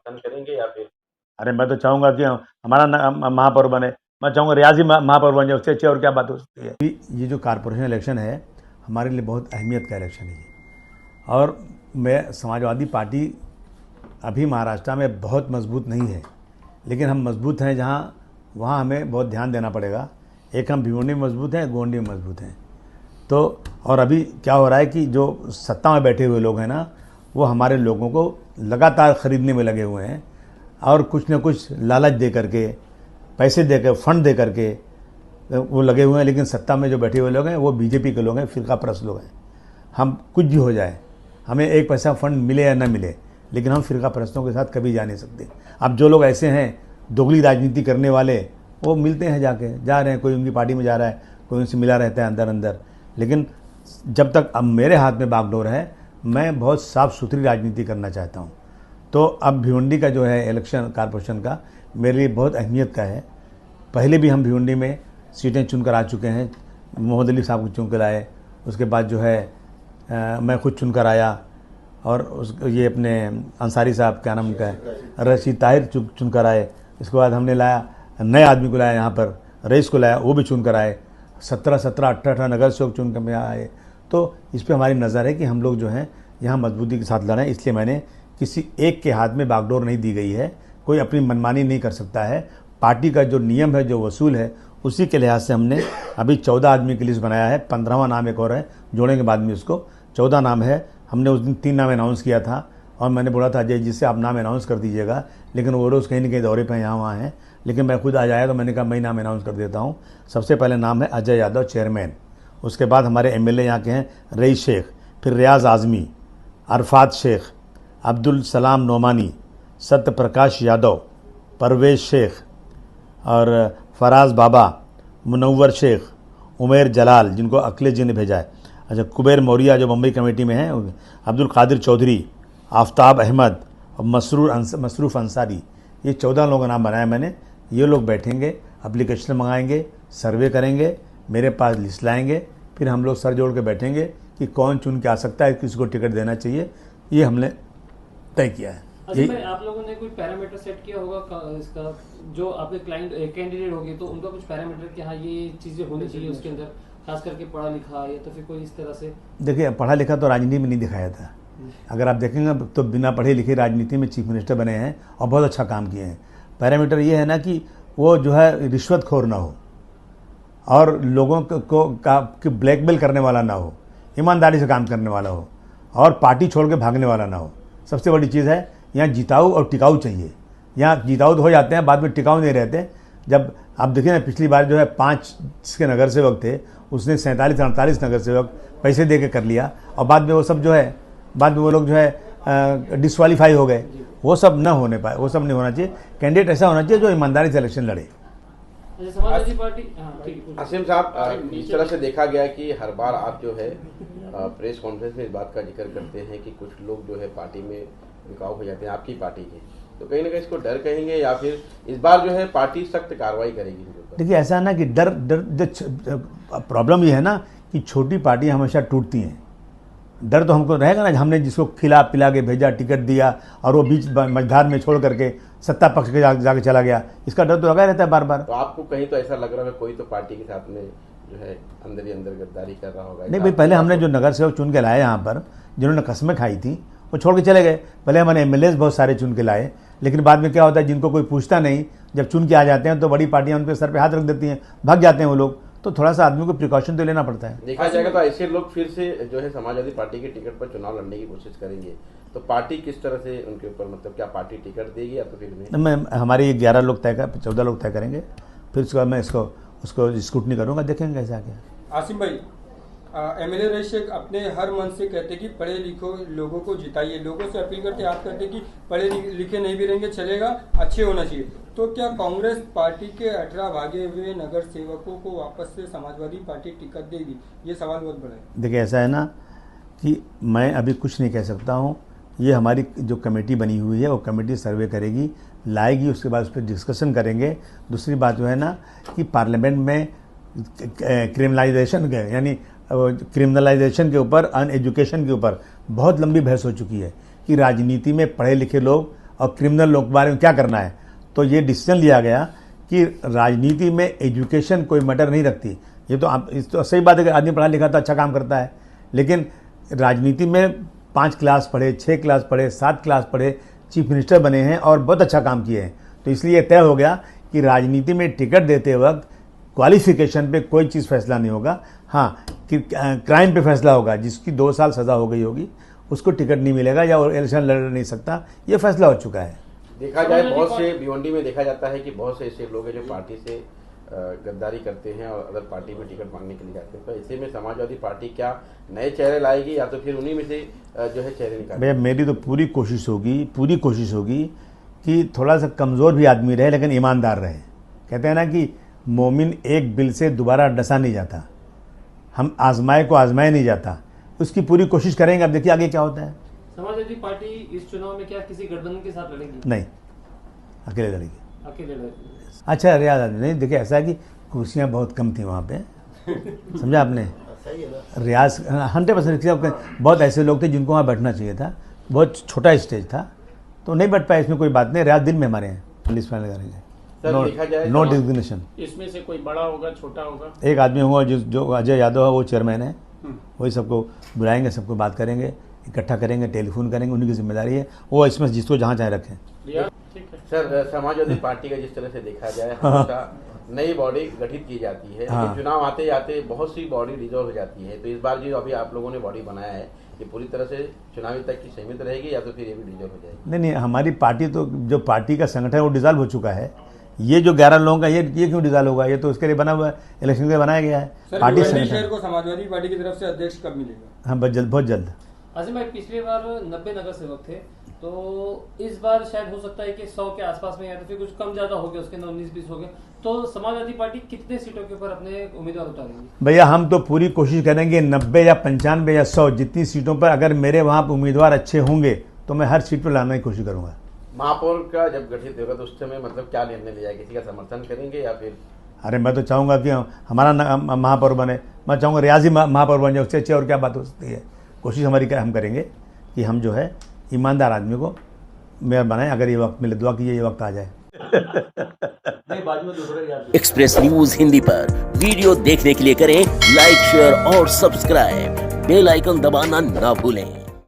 समर्थन करेंगे या फिर? अरे मैं तो चाहूँगा कि हमारा महापौर बने। मैं चाहूँगा रियाज ही महापौर बन जाए, उससे अच्छी और क्या बात हो सकती है। ये जो कारपोरेशन इलेक्शन है हमारे लिए बहुत अहमियत का इलेक्शन है ये। और मैं समाजवादी पार्टी अभी महाराष्ट्र में बहुत मजबूत नहीं है, लेकिन हम मजबूत हैं जहाँ वहाँ हमें बहुत ध्यान देना पड़ेगा। एक हम भिवंडी में मजबूत हैं, गोंडी में मजबूत हैं। तो और अभी क्या हो रहा है कि जो सत्ता में बैठे हुए लोग हैं ना, वो हमारे लोगों को लगातार ख़रीदने में लगे हुए हैं और कुछ न कुछ लालच दे करके, पैसे दे कर, फंड दे करके वो लगे हुए हैं। लेकिन सत्ता में जो बैठे हुए लोग हैं वो बीजेपी के लोग हैं, फिरका परस्त लोग हैं। हम कुछ भी हो जाए, हमें एक पैसा फंड मिले या न मिले, लेकिन हम फिरका परस्तों के साथ कभी जा नहीं सकते। अब जो लोग ऐसे हैं दोगली राजनीति करने वाले, वो मिलते हैं, जा रहे हैं, कोई उनकी पार्टी में जा रहा है, कोई उनसे मिला रहता है अंदर अंदर। लेकिन जब तक अब मेरे हाथ में बागडोर है, मैं बहुत साफ़ सुथरी राजनीति करना चाहता हूँ। तो अब भिवंडी का जो है इलेक्शन कारपोरेशन का मेरे लिए बहुत अहमियत का है। पहले भी हम भिवंडी में सीटें चुनकर आ चुके हैं। मोहम्मद अली साहब को चुन कर आए, उसके बाद जो है मैं खुद चुनकर आया, और ये अपने अंसारी साहब, क्या नाम उनका है, रशीद ताहिर चुनकर आए। इसके बाद हमने लाया नए आदमी को, लाया यहाँ पर रईस को लाया, वो भी चुनकर आए। 17-18 नगर सेवक चुनकर में आए। तो इस पर हमारी नज़र है कि हम लोग जो हैं यहाँ मजबूती के साथ लड़ें। इसलिए मैंने किसी एक के हाथ में बागडोर नहीं दी गई है। कोई अपनी मनमानी नहीं कर सकता है। पार्टी का जो नियम है, जो वसूल है, उसी के लिहाज से हमने अभी 14 आदमी की लिस्ट बनाया है। 15वां नाम एक और है, जोड़ेंगे बाद में उसको। 14 नाम है। हमने उस दिन 3 नाम अनाउंस किया था और मैंने बोला था अजय जी से आप नाम अनाउंस कर दीजिएगा, लेकिन वो रोज़ कहीं न कहीं दौरे पर यहाँ वहाँ हैं। लेकिन मैं खुद आज आया तो मैंने कहा मैं नाम अनाउंस कर देता हूँ। सबसे पहले नाम है अजय यादव, चेयरमैन। उसके बाद हमारे एमएलए यहाँ के हैं रईस शेख, फिर रियाज आज़मी, अरफात शेख, अब्दुल सलाम नोमानी, सत्य प्रकाश यादव, परवेज शेख और फराज बाबा, मुनव्वर शेख, उमेर जलाल, जिनको अखिलेश जी ने भेजा है। अच्छा, कुबेर मौर्या जो मुंबई कमेटी में है, अब्दुल कादिर चौधरी, आफ्ताब अहमद और मसरूफ़ अंसारी। ये 14 लोगों का नाम बनाया मैंने। ये लोग बैठेंगे, एप्लीकेशन मंगाएंगे, सर्वे करेंगे, मेरे पास लिस्ट लाएंगे, फिर हम लोग सर जोड़ के बैठेंगे कि कौन चुन के आ सकता है, किसको टिकट देना चाहिए। ये हमने तय किया है। अच्छा, आप लोगों ने कोई पैरामीटर सेट किया होगा इसका, जो आपके क्लाइंट कैंडिडेट होंगे तो उनका कुछ पैरामीटर कि हाँ ये चीज़ें होनी चाहिए उसके अंदर, खास करके पढ़ा लिखा या तो फिर कोई इस तरह से? देखिए, पढ़ा लिखा तो राजनीति में नहीं दिखाया था। अगर आप देखेंगे तो बिना पढ़े लिखे राजनीति में चीफ मिनिस्टर बने हैं और बहुत अच्छा काम किए हैं। पैरामीटर ये है ना कि वो जो है रिश्वतखोर ना हो और लोगों को ब्लैकमेल करने वाला ना हो, ईमानदारी से काम करने वाला हो और पार्टी छोड़ के भागने वाला ना हो। सबसे बड़ी चीज़ है, यहाँ जिताऊ और टिकाऊ चाहिए। यहाँ जिताऊ तो हो जाते हैं, बाद में टिकाऊ नहीं रहते। जब आप देखिए ना, पिछली बार जो है 5 जिसके नगर सेवक थे, उसने 47-48 नगर सेवक पैसे दे के कर लिया और बाद में वो सब जो है, बाद में वो लोग जो है डिस्क्वालीफाई हो गए। वो सब न होने पाए, वो सब नहीं होना चाहिए। कैंडिडेट ऐसा होना चाहिए जो ईमानदारी से इलेक्शन लड़े। समाजवादी पार्टी, आसिम साहब, इस तरह से देखा गया कि हर बार आप जो है प्रेस कॉन्फ्रेंस में इस बात का जिक्र करते हैं कि कुछ लोग जो है पार्टी में बिकाऊ हो जाते हैं आपकी पार्टी के, तो कहीं ना कहीं इसको डर कहेंगे या फिर इस बार जो है पार्टी सख्त कार्रवाई करेगी? देखिए, ऐसा है ना कि डर प्रॉब्लम ये है ना कि छोटी पार्टी हमेशा टूटती हैं। डर तो हमको रहेगा ना, हमने जिसको खिला पिला के भेजा, टिकट दिया और वो बीच मझधार में छोड़ करके सत्ता पक्ष के जाके चला गया, इसका डर तो लगा रहता है बार बार। तो आपको कहीं तो ऐसा लग रहा है कोई तो पार्टी के साथ में जो है अंदर ही अंदर गद्दारी कर रहा होगा? नहीं भाई, पहले हमने जो नगर सेवक चुन के लाए यहाँ पर, जिन्होंने कस्में खाई थी, वो छोड़ के चले गए। पहले हमने एमएलए बहुत सारे चुन के लाए, लेकिन बाद में क्या होता है, जिनको कोई पूछता नहीं, जब चुन के आ जाते हैं तो बड़ी पार्टियां उन पर सर पे हाथ रख देती हैं, भाग जाते हैं वो लोग। तो थोड़ा सा आदमी को प्रिकॉशन तो लेना पड़ता है। देखा जाएगा तो ऐसे लोग फिर से जो है समाजवादी पार्टी के टिकट पर चुनाव लड़ने की कोशिश करेंगे, तो पार्टी किस तरह से उनके ऊपर, मतलब क्या पार्टी टिकट देगी या तो फिर मैं हमारे 11 लोग तय कर, 14 लोग तय करेंगे, फिर उसके बाद मैं उसको स्क्रूटनी करूँगा, देखेंगे कैसा क्या। आसिम भाई, एमएलए रईस शेख अपने हर मन से कहते कि पढ़े लिखो लोगों को जिताइए, लोगों से अपील करते, आप कहते कि पढ़े लिखे नहीं भी रहेंगे चलेगा, अच्छे होना चाहिए। तो क्या कांग्रेस पार्टी के 18 भागे हुए नगर सेवकों को वापस से समाजवादी पार्टी टिकट देगी? ये सवाल बहुत बड़ा है। देखिए, ऐसा है ना कि मैं अभी कुछ नहीं कह सकता हूँ। ये हमारी जो कमेटी बनी हुई है वो कमेटी सर्वे करेगी, लाएगी, उसके बाद उस पर डिस्कशन करेंगे। दूसरी बात जो है ना कि पार्लियामेंट में क्रिमिनलाइजेशन के ऊपर, अन एजुकेशन के ऊपर बहुत लंबी बहस हो चुकी है कि राजनीति में पढ़े लिखे लोग और क्रिमिनल लोग के बारे में क्या करना है। तो ये डिसीजन लिया गया कि राजनीति में एजुकेशन कोई मैटर नहीं रखती। ये तो आप इस तो सही बात है कि आदमी पढ़ा लिखा तो अच्छा काम करता है, लेकिन राजनीति में 5 क्लास पढ़े, 6 क्लास पढ़े, 7 क्लास पढ़े, चीफ मिनिस्टर बने हैं और बहुत अच्छा काम किए हैं। तो इसलिए तय हो गया कि राजनीति में टिकट देते वक्त क्वालिफिकेशन पे कोई चीज़ फैसला नहीं होगा। हाँ, कि क्राइम पे फैसला होगा। जिसकी 2 साल सज़ा हो गई होगी उसको टिकट नहीं मिलेगा या वो इलेक्शन लड़ नहीं सकता, ये फैसला हो चुका है। देखा जाए बहुत से भिवंडी में देखा जाता है कि बहुत से ऐसे लोग हैं जो पार्टी से गद्दारी करते हैं और अदर पार्टी में टिकट मांगने के लिए जाते हैं। तो ऐसे में समाजवादी पार्टी क्या नए चेहरे लाएगी या तो फिर उन्हीं में से जो है चेहरे निकालेगी? भैया मेरी तो पूरी कोशिश होगी कि थोड़ा सा कमज़ोर भी आदमी रहे लेकिन ईमानदार रहे। कहते हैं ना कि मोमिन एक बिल से दोबारा डसा नहीं जाता, हम आजमाए को आजमाया नहीं जाता। उसकी पूरी कोशिश करेंगे। अब देखिए आगे क्या होता है। समाजवादी पार्टी इस चुनाव में क्या किसी गठबंधन के साथ लड़ेगी? नहीं, अकेले लड़ेगी। अकेले लड़ेगी। अच्छा रियाज आदमी नहीं, देखिए ऐसा है कि कुर्सियाँ बहुत कम थी वहाँ पे, समझा आपने। रियाज 100% बहुत ऐसे लोग थे जिनको वहाँ बैठना चाहिए था, बहुत छोटा स्टेज था तो नहीं बैठ पाए। इसमें कोई बात नहीं, रियाज दिन में हमारे हैं लिस्ट फाइनल करेंगे, नो डिजिग्नेशन। इसमें से कोई बड़ा होगा, छोटा होगा? एक आदमी होगा जो अजय यादव है, वो चेयरमैन है, वही सबको बुलाएंगे, सबको बात करेंगे, इकट्ठा करेंगे, टेलीफोन करेंगे, उन्हीं की जिम्मेदारी है। वो इसमें जिसको जहाँ चाहे रखें। सर समाजवादी पार्टी का जिस तरह से देखा जाए हमेशा नई बॉडी गठित की जाती है, लेकिन चुनाव आते आते बहुत सी बॉडी डिजॉल्व हो जाती है। तो इस बार जो अभी आप लोगों ने बॉडी बनाया है ये पूरी तरह से चुनावी तक की सीमित रहेगी या तो फिर ये भी डिजॉल्व हो जाएगी? नहीं, हमारी पार्टी तो जो पार्टी का संगठन है वो डिजॉल्व हो चुका है। ये जो 11 लोगों का ये क्यों डिजॉल्व होगा? ये तो उसके लिए बना हुआ है, इलेक्शन के लिए बनाया गया है। पार्टी संगठन को समाजवादी पार्टी की तरफ से अध्यक्ष कब मिलेगा? हाँ, बहुत जल्द। आसिम भाई, पिछली बार 90 नगर सेवक थे, तो इस बार शायद हो सकता है कि 100 के आसपास में या तो फिर कुछ कम ज्यादा हो गया, उसके 19-20 हो गए। तो समाजवादी पार्टी कितने सीटों के ऊपर अपने उम्मीदवार उतारेंगी? भैया हम तो पूरी कोशिश करेंगे 90 या 95 या 100 जितनी सीटों पर अगर मेरे वहाँ उम्मीदवार अच्छे होंगे तो मैं हर सीट पर लाने की कोशिश करूँगा। महापौर का जब गठित होगा तो उस समय मतलब क्या निर्णय लिया, किसी का समर्थन करेंगे या फिर? अरे मैं तो चाहूँगा कि हमारा महापौर बने, मैं चाहूँगा रियाजी महापौर बन जाए, उससे अच्छी और क्या बात हो सकती है। कोशिश हमारी हम करेंगे कि हम जो है ईमानदार आदमी को मेयर बनाएं। अगर ये वक्त मिले, दुआ कीजिए ये वक्त आ जाए। एक्सप्रेस न्यूज हिंदी पर वीडियो देखने के लिए करें लाइक, शेयर और सब्सक्राइब। बेल आइकन दबाना ना भूलें।